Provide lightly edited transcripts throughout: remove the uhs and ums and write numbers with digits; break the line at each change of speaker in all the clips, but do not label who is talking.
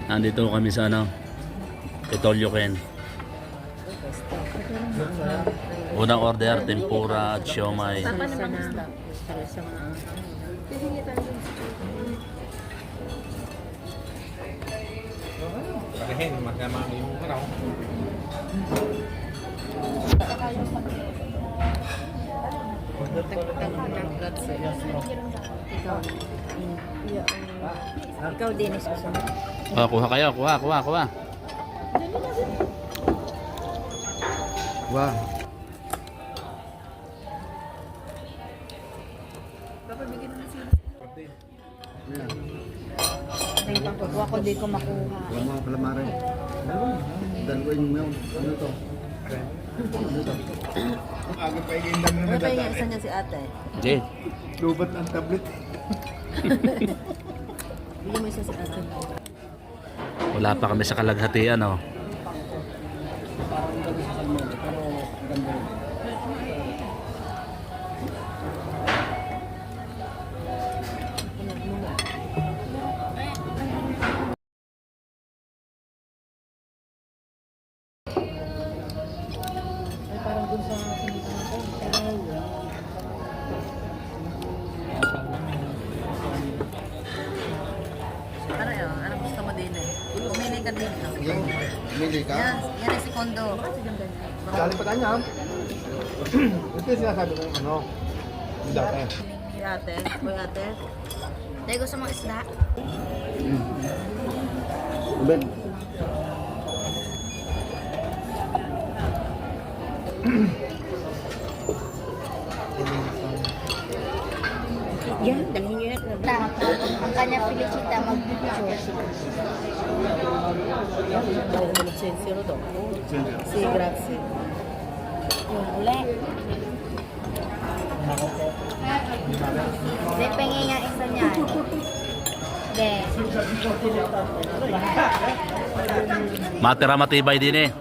Nandito kami sa ano, Itolyoken. Unang order, tempura at siomay.
Pagahin, magkama yung karaw.
Ikaw, Dennis, gusto mo?
Oh, kuha kayo, kuha.
Wow.
May pangkukuha ko, di ko makuha.
Wala mga calamari. Dalawa yung meon. Ano to? Ano to? Aga pa igindang na
Ano pa yung isa niya si ate?
Jay.
Lubat ang tablet.
Bili mo isa si ate.
Wala pa kami sa kalaghatian, oh.
Ay, parang dun sa ano yun? Anong gusto mo din eh? Pumili ka din. No?
Yung, mili ka?
Yan, yan si Kondo.
Galing pa kanya. Ito yung sinasabi ko yung ano. Yung dati.
Si ate, boy ate. Dahil gusto mong isda?
Ben.
Yan, dalhin nyo yan.
Ang kanya Felicita mag-picture.
Dahil mo nag-sensiro to. Si Grazie.
Yung uli. Hindi, pengi nga isa niya. Hindi.
Matira matibay din eh.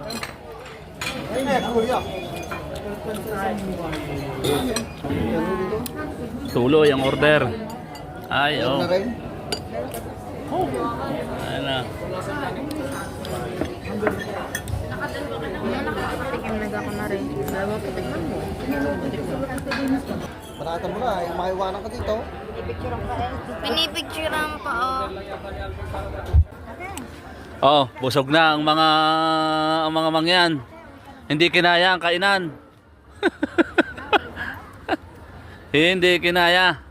Tuloy ang order. Ay, oh. Ayun na.
Patikim na ako na rin. Dalawa patikman mo.
Paratan mo na, yung maiwanan ka dito.
Pinipicturean pa, oh.
Oh, busog na ang mga mangyan. Hindi kinaya ang kainan. Hindi kinaya.